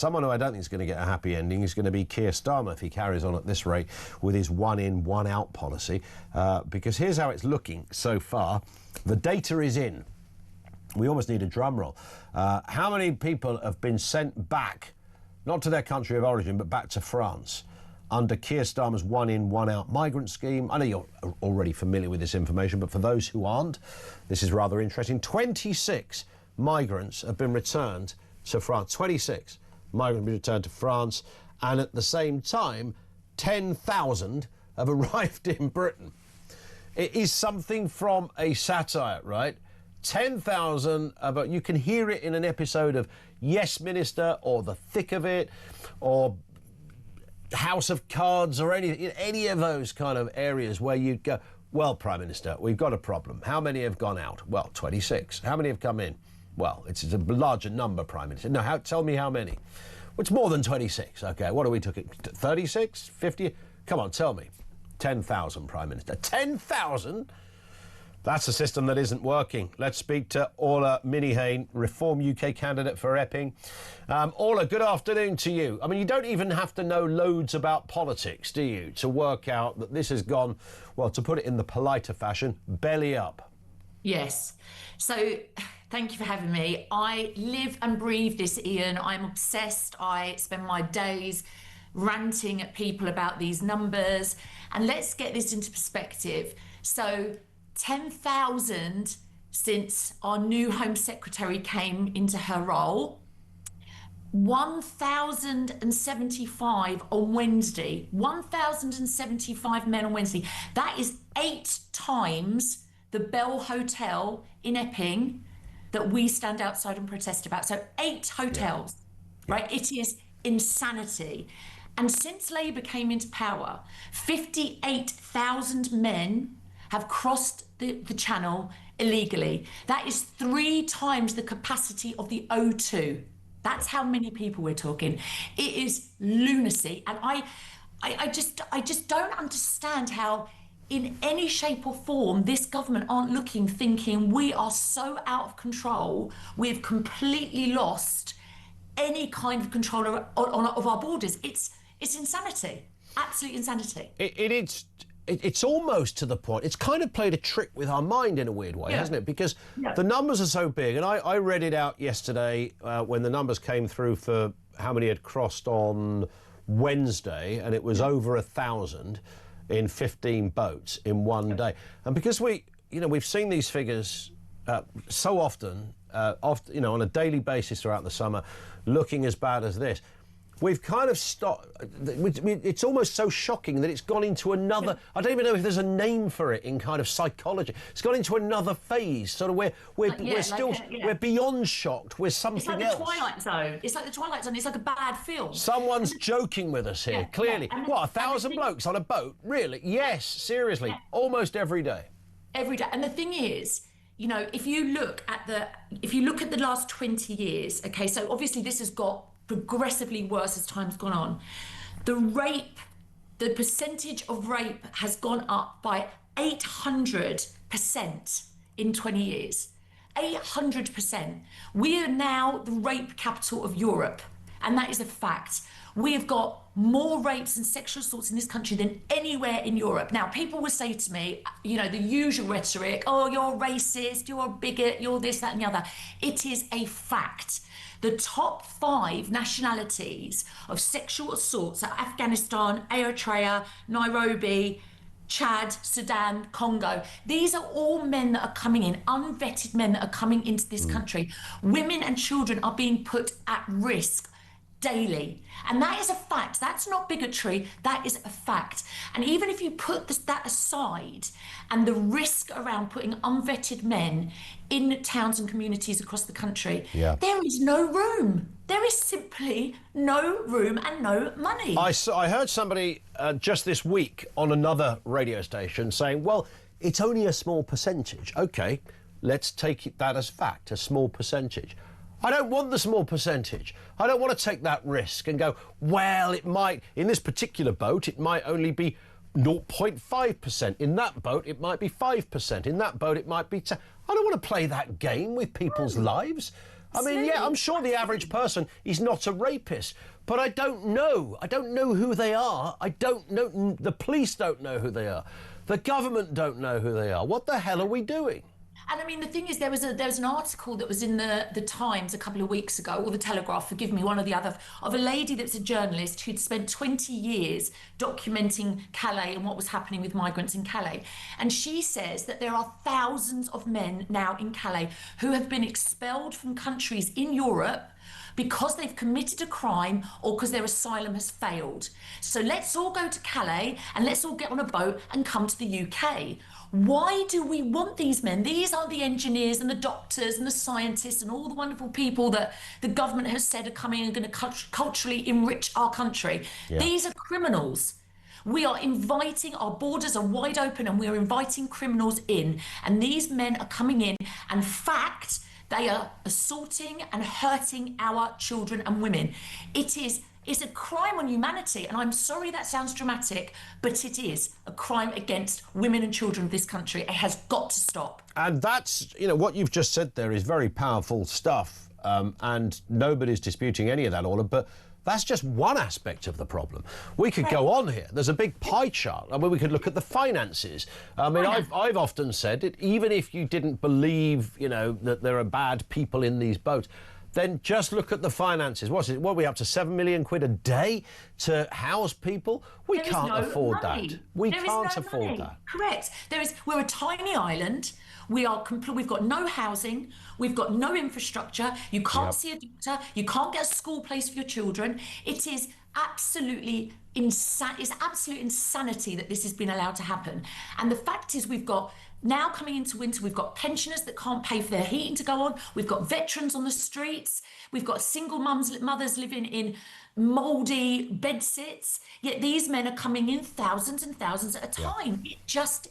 Someone who I don't think is going to get a happy ending is going to be Keir Starmer if he carries on at this rate with his one-in, one-out policy. Because here's how it's looking so far. The data is in. We almost need a drum roll. How many people have been sent back, not to their country of origin, but back to France, under Keir Starmer's one-in, one-out migrant scheme? I know you're already familiar with this information, but for those who aren't, this is rather interesting. 26 migrants have been returned to France. 26 migrants have been returned to France, and at the same time, 10,000 have arrived in Britain. It is something from a satire, right? 10,000, you can hear it in an episode of Yes Minister or The Thick of It or House of Cards or any of those kind of areas where you'd go, well, Prime Minister, we've got a problem. How many have gone out? Well, 26. How many have come in? Well, it's a larger number, Prime Minister. No, tell me how many. Well, it's more than 26. OK, what are we talking? 36? 50? Come on, tell me. 10,000, Prime Minister. 10,000? That's a system that isn't working. Let's speak to Orla Minihane, Reform UK candidate for Epping. Orla, good afternoon to you. I mean, you don't even have to know loads about politics, do you, to work out that this has gone, well, to put it in the politer fashion, belly up. Yes. So thank you for having me. I live and breathe this, Ian. I'm obsessed. I spend my days ranting at people about these numbers. And let's get this into perspective. So 10,000 since our new Home Secretary came into her role, 1,075 on Wednesday, 1,075 men on Wednesday. That is 8 times the Bell Hotel in Epping that we stand outside and protest about. So 8 hotels, right? It is insanity. And since Labour came into power, 58,000 men have crossed the channel illegally. That is 3 times the capacity of the O2. That's how many people we're talking. It is lunacy. And I just don't understand how in any shape or form this government aren't looking, thinking we are so out of control, we've completely lost any kind of control of our borders. It's insanity, absolute insanity. It's almost to the point, it's kind of played a trick with our mind in a weird way, hasn't it? Because the numbers are so big, and I read it out yesterday when the numbers came through for how many had crossed on Wednesday, and it was over 1,000 in 15 boats in one day. And because we've seen these figures so often, on a daily basis throughout the summer, looking as bad as this, we've kind of stopped. It's almost so shocking that it's gone into another. I don't even know if there's a name for it in kind of psychology. It's gone into another phase, sort of where we're beyond shocked. We're something else. It's like the Twilight Zone. It's like the Twilight Zone. It's like a bad film. Someone's joking with us here. Clearly, what, 1,000 blokes on a boat? Really? Yes, seriously. Almost every day. Every day. And the thing is, if you look at the last 20 years, okay, so obviously this has got progressively worse as time's gone on. The percentage of rape has gone up by 800% in 20 years. 800%. We are now the rape capital of Europe, and that is a fact. We have got more rapes and sexual assaults in this country than anywhere in Europe. Now, people will say to me, the usual rhetoric, oh, you're racist, you're a bigot, you're this, that, and the other. It is a fact. The top 5 nationalities of sexual assaults are Afghanistan, Eritrea, Nairobi, Chad, Sudan, Congo. These are all men that are coming in, unvetted men that are coming into this country. Women and children are being put at risk daily. And that is a fact. That's not bigotry. That is a fact. And even if you put that aside and the risk around putting unvetted men in towns and communities across the country, there is no room. There is simply no room and no money. I heard somebody just this week on another radio station saying, well, it's only a small percentage. OK, let's take that as fact, a small percentage. I don't want the small percentage. I don't want to take that risk and go, well, it might, in this particular boat, it might only be 0.5%. In that boat, it might be 5%. In that boat, it might be 10. I don't want to play that game with people's lives. I mean, yeah, I'm sure the average person is not a rapist, but I don't know. I don't know who they are. I don't know. The police don't know who they are. The government don't know who they are. What the hell are we doing? And I mean, the thing is, there was an article that was in the Times a couple of weeks ago, or the Telegraph, forgive me, one or the other, of a lady that's a journalist who'd spent 20 years documenting Calais and what was happening with migrants in Calais. And she says that there are thousands of men now in Calais who have been expelled from countries in Europe because they've committed a crime or because their asylum has failed. So let's all go to Calais and let's all get on a boat and come to the UK. Why do we want these men? These are the engineers and the doctors and the scientists and all the wonderful people that the government has said are coming and going to culturally enrich our country. Yeah. These are criminals. We are inviting, our borders are wide open and we're inviting criminals in. And these men are coming in, and fact, they are assaulting and hurting our children and women. It's a crime on humanity, and I'm sorry that sounds dramatic, but it is a crime against women and children of this country. It has got to stop. And that's, what you've just said there is very powerful stuff, and nobody's disputing any of that, Orla, but that's just one aspect of the problem. We could go on here. There's a big pie chart. I mean, we could look at the finances. I mean, I've often said it, even if you didn't believe, that there are bad people in these boats, then just look at the finances. What are we up to, £7 million a day to house people? We can't afford that. We can't afford that. Correct. We're a tiny island. We've got no housing. We've got no infrastructure. You can't see a doctor. You can't get a school place for your children. It is absolutely it's absolute insanity that this has been allowed to happen. And the fact is, we've got now coming into winter, we've got pensioners that can't pay for their heating to go on. We've got veterans on the streets. We've got single mothers living in mouldy bedsits. Yet these men are coming in thousands and thousands at a time. It just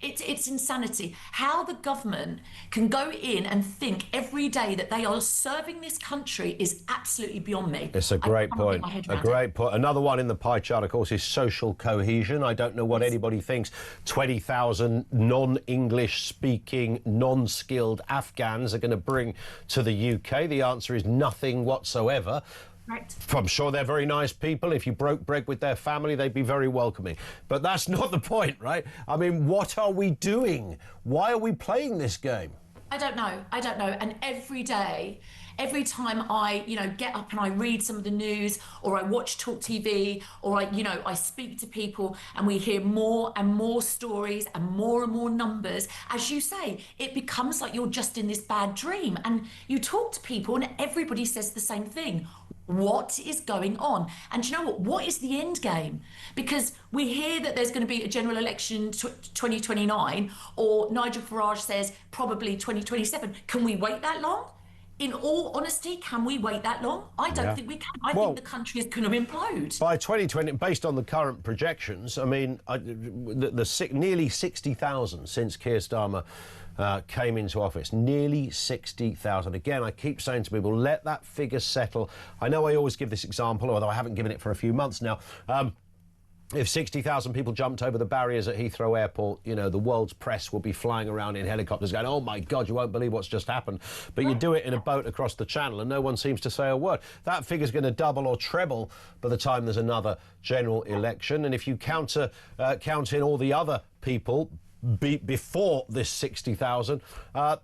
it's insanity. How the government can go in and think every day that they are serving this country is absolutely beyond me. It's a great point. A great point. Another one in the pie chart, of course, is social cohesion. I don't know what anybody thinks 20,000 non-English speaking, non-skilled Afghans are going to bring to the UK. The answer is nothing whatsoever. Right. I'm sure they're very nice people. If you broke bread with their family, they'd be very welcoming. But that's not the point, right? I mean, what are we doing? Why are we playing this game? I don't know. And every day, every time I, get up and I read some of the news, or I watch TalkTV, or I speak to people, and we hear more and more stories and more numbers, as you say, it becomes like you're just in this bad dream. And you talk to people and everybody says the same thing. What is going on? And do you know what? What is the end game? Because we hear that there's going to be a general election 2029, or Nigel Farage says probably 2027. Can we wait that long? In all honesty, can we wait that long? I don't think we can. I think the country is going to implode. By 2020, based on the current projections, I mean, nearly 60,000 since Keir Starmer came into office. Nearly 60,000. Again, I keep saying to people, let that figure settle. I know I always give this example, although I haven't given it for a few months now. If 60,000 people jumped over the barriers at Heathrow Airport, the world's press will be flying around in helicopters going, oh, my God, you won't believe what's just happened. But you do it in a boat across the channel and no one seems to say a word. That figure's going to double or treble by the time there's another general election. And if you count in all the other people before this 60,000,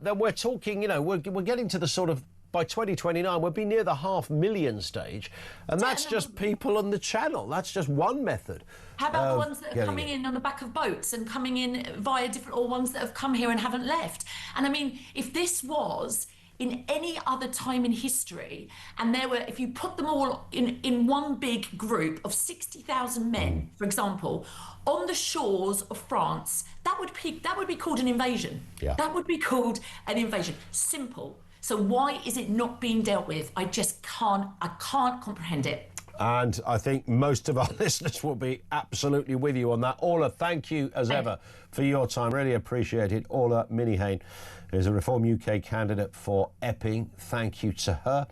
then we're talking, we're getting to the sort of, by 2029, we'll be near the 500,000 stage. And that's just people on the channel. That's just one method. How about the ones that are coming in on the back of boats and coming in via different, or ones that have come here and haven't left? And I mean, if this was in any other time in history, and if you put them all in one big group of 60,000 men, for example, on the shores of France, that would be called an invasion. Yeah. That would be called an invasion. Simple. So why is it not being dealt with? I can't comprehend it. And I think most of our listeners will be absolutely with you on that. Orla, thank you as ever for your time. Really appreciate it. Orla Minihane is a Reform UK candidate for Epping. Thank you to her.